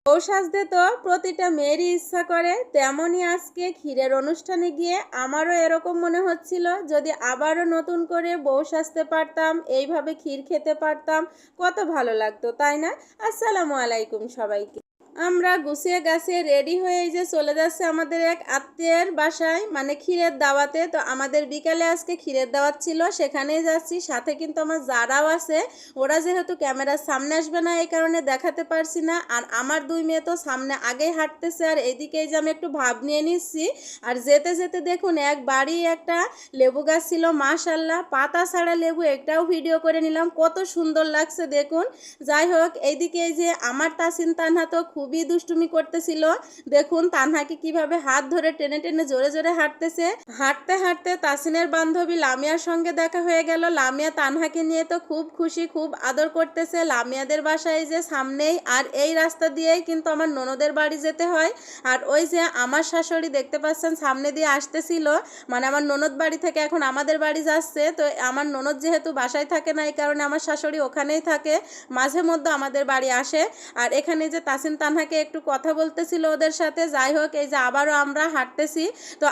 বউ সাজতে তো প্রতিটা মেয়েরই ইচ্ছা করে, তেমনই আজকে ক্ষীরের অনুষ্ঠানে গিয়ে আমারও এরকম মনে হচ্ছিল, যদি আবারও নতুন করে বউ সাজতে পারতাম, এইভাবে ক্ষীর খেতে পারতাম, কত ভালো লাগতো, তাই না? আসসালামু আলাইকুম সবাইকে। আমরা গুছিয়ে গাছিয়ে রেডি হয়ে এই যে চলে যাচ্ছে আমাদের এক আত্মীয়ের বাসায়, মানে ক্ষীরের দাওয়াতে। তো আমাদের বিকালে আজকে ক্ষীরের দাওয়াত ছিল, সেখানেই যাচ্ছি। সাথে কিন্তু আমার যারাও আছে, ওরা যেহেতু ক্যামেরার সামনে আসবে না, এই কারণে দেখাতে পারছি না। আর আমার দুই মেয়ে তো সামনে আগেই হাঁটতেছে, আর এদিকে যে আমি একটু ভাব নিয়ে নিচ্ছি। আর যেতে যেতে দেখুন এক বাড়ি একটা লেবু গাছ ছিল, মাশাল্লাহ পাতা ছাড়া লেবু, একটাও ভিডিও করে নিলাম, কত সুন্দর লাগছে দেখুন। যাই হোক, এইদিকে এই যে আমার তাসিন তানহা তো খুবই দুষ্টুমি করতেছিল। দেখুন তানহাকে কিভাবে হাত ধরে টেনে টেনে জোরে জোরে হাঁটতেছে। হাঁটতে হাঁটতে তাসিনের বান্ধবী লামিয়ার সঙ্গে দেখা হয়ে গেল। লামিয়া তানহাকে নিয়ে তো খুব খুশি, খুব আদর করতেছে। লামিয়াদের বাসায় যে সামনেই, আর এই রাস্তা দিয়েই কিন্তু আমার ননদের বাড়ি যেতে হয়। আর ওই যে আমার শাশুড়ি দেখতে পাচ্ছেন সামনে দিয়ে আসতেছিল, মানে আমার ননদ বাড়ি থেকে এখন আমাদের বাড়ি যাচ্ছে। তো আমার ননদ যেহেতু বাসায় থাকে না, এই কারণে আমার শাশুড়ি ওখানেই থাকে, মাঝে মধ্যে আমাদের বাড়ি আসে। আর এখানে যে তাসিন তানহাকে একটু কথা বলতেছিল ওদের সাথে। যাই হোক, এই যে আবারও আমরা হাঁটতেছি। তো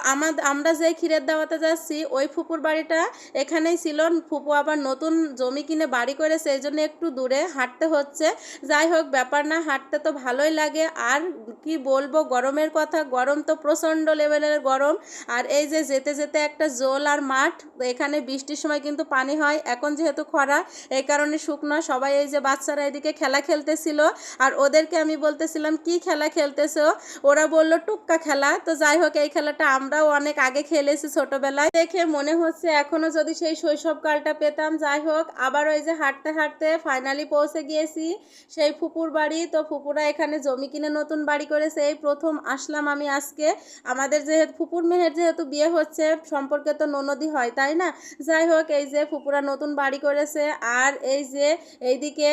আমরা যেই ক্ষীরের দাওয়াতে যাচ্ছি, ওই ফুপুর বাড়িটা এখানেই ছিল। ফুপু আবার নতুন জমি কিনে বাড়ি করেছে, এই জন্য একটু দূরে হাঁটতে হচ্ছে। যাই হোক, ব্যাপার না, হাঁটতে তো ভালোই লাগে। আর কি বলবো গরমের কথা, গরম তো প্রচণ্ড লেভেলের গরম। আর এই যে যেতে যেতে একটা জোল আর মাঠ, এখানে বৃষ্টির সময় কিন্তু পানি হয়, এখন যেহেতু খরা, এই কারণে শুকনো। সবাই এই যে বাচ্চারা এদিকে খেলা খেলতেছিল, আর ওদেরকে আমি বলতেছিলাম কি খেলা খেলতেছো, ওরা বলল টুক্কা খেলা। তো যাই হোক, এই খেলাটা আমরাও অনেক আগে খেলেছি ছোটবেলায়, দেখে মনে হচ্ছে এখনো যদি সেই শৈশবকালটা পেতাম। যাই হোক, আবার ওই যে হাঁটতে হাঁটতে ফাইনালি পৌঁছে গিয়েছি সেই ফুপুর বাড়ি। তো ফুপুরা এখানে জমি কিনে নতুন বাড়ি করেছে, এই প্রথম আসলাম আমি আজকে। আমাদের যেহেতু ফুপুর মেয়ের যেহেতু বিয়ে হচ্ছে, সম্পর্কে তো ননদই হয়, তাই না? যাই হোক, এই যে ফুপুরা নতুন বাড়ি করেছে। আর এই যে এইদিকে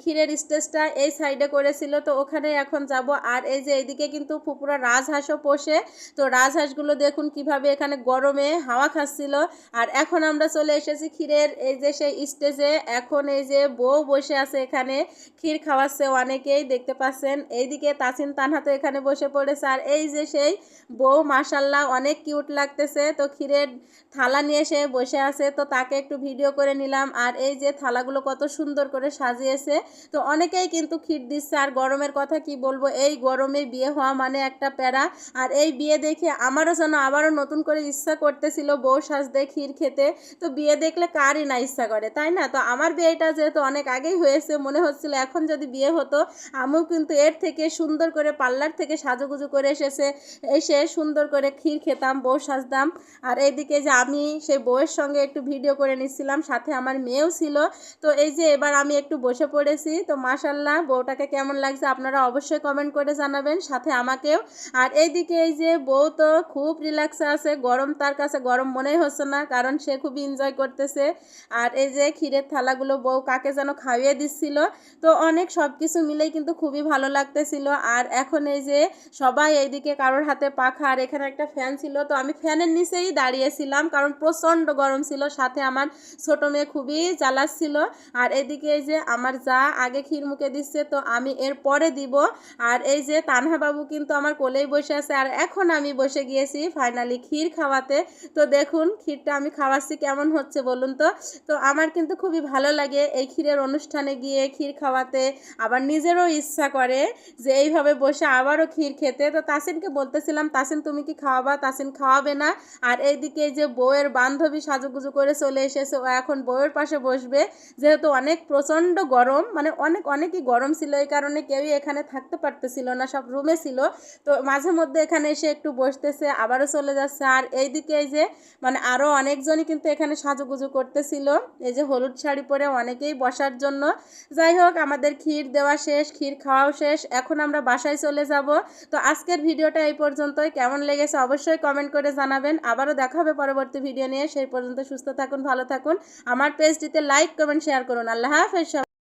ক্ষীরের স্টেজটা এই সাইডে করেছিল, তো ওখানে এখন যাব। আর এই যে এইদিকে কিন্তু ফুপুরা রাজহাঁসও পোষে। তো রাজহাঁসগুলো দেখুন কিভাবে এখানে গরমে হাওয়া খাচ্ছিল। আর এখন আমরা চলে এসেছি ক্ষীরের এই যে সেই স্টেজে। এখন এই যে বউ বসে আছে এখানে, ক্ষীর খাওয়াচ্ছে অনেকেই দেখতে পাচ্ছেন। এইদিকে তাসিন তানহা তো এখানে বসে পড়েছে। আর এই যে সেই বউ, মাশাল্লাহ অনেক কিউট লাগতেছে। তো ক্ষীরের থালা নিয়ে সে বসে আছে, তো তাকে একটু ভিডিও করে নিলাম। আর এই যে থালাগুলো কত সুন্দর করে সাজিয়েছে। তো অনেকেই কিন্তু ক্ষীর দিচ্ছে। আর গরমের কথা কি বলবো, এই গরমে বিয়ে হওয়া মানে একটা প্যারা। আর এই বিয়ে দেখে আমারও যেন আবারও নতুন করে ইচ্ছা করতেছিল বউ সাজতে ক্ষীর খেতে। তো বিয়ে দেখলে কারই না ইচ্ছা করে, তাই না? তো আমার বিয়েটা যেহেতু অনেক আগেই হয়েছে, মনে হচ্ছিল এখন যদি বিয়ে হতো, আমিও কিন্তু এর থেকে সুন্দর করে পার্লার থেকে সাজুগুজু করে এসে সুন্দর করে ক্ষীর খেতাম, বউ সাজতাম। আর এইদিকে যে আমি সেই বউয়ের সঙ্গে একটু ভিডিও করে নিচ্ছিলাম, সাথে আমার মেয়েও ছিল। তো এই যে এবার আমি একটু বসে পড়েছি। তো মাশাল্লাহ বউটাকে কেমন লাগছে আপনারা অবশ্যই কমেন্ট করে জানাবেন, সাথে আমাকেও। আর এইদিকে এই যে বউ তো খুব রিল্যাক্সে আছে, গরম তার কাছে গরম মনেই হচ্ছে না, কারণ সে খুবই এনজয় করতেছে। আর এই যে ক্ষীরের থালাগুলো বউ কাকে যেন খাইয়ে দিচ্ছিল। তো অনেক সব কিছু মিলেই কিন্তু খুবই ভালো লাগতেছিল। আর এখন এই যে সবাই এইদিকে কারোর হাতে পাখা, আর এখানে একটা ফ্যান ছিল, তো আমি ফ্যানের নিচেই দাঁড়িয়েছিলাম, কারণ প্রচণ্ড গরম ছিল। সাথে আমার ছোট মেয়ে খুবই জ্বালাচ্ছিল। আর এদিকে এই যে আমার যা আগে ক্ষীর মুখে দিচ্ছে, তো আমি এর পরে দিব। আর এই যে তানহা বাবু কিন্তু আমার কোলেই বসে আছে। আর এখন আমি বসে গিয়েছি ফাইনালি ক্ষীর খাওয়াতে। তো দেখুন ক্ষীরটা আমি খাওয়াচ্ছি, কেমন হচ্ছে বলুন তো। তো আমার কিন্তু খুবই ভালো লাগে এই ক্ষীরের অনুষ্ঠানে গিয়ে ক্ষীর খাওয়াতে। আবার নিজেরও ইচ্ছা করে যে এইভাবে বসে আবারও ক্ষীর খেতে। তো তাসিনকে বলতেছিলাম, তাসিন তুমি কি খাওয়াবা? তাসিন খাওয়াবে না। আর এইদিকে যে বউয়ের বান্ধবী সাজুগুজু করে চলে এসেছে, ও এখন বউয়ের পাশে বসবে। যেহেতু অনেক প্রচণ্ড গরম, মানে অনেকই গরম ছিল, এই কারণে কেউই এখানে থাকতে পারতেছিল না, সব রুমে ছিল। তো মাঝে মধ্যে এখানে এসে একটু বসতেছে, আবারও চলে যাচ্ছে। আর এইদিকে এই যে মানে আরও অনেকজনই কিন্তু এখানে সাজুগুজু করতেছিল, এই যে হলুদ শাড়ি পরে অনেকেই বসার জন্য। যাই হোক, আমাদের ক্ষীর দেওয়া শেষ, ক্ষীর খাওয়াও শেষ, এখন আমরা বাসায় চলে যাব। তো আজকের ভিডিওটা এই পর্যন্তই। কেমন লেগেছে অবশ্যই কমেন্ট করে জানাবেন। আবারও দেখা হবে পরবর্তী ভিডিও নিয়ে। সেই পর্যন্ত সুস্থ থাকুন, ভালো থাকুন। আমার পেজটিতে লাইক কমেন্ট শেয়ার করুন। আল্লাহ হাফেজ।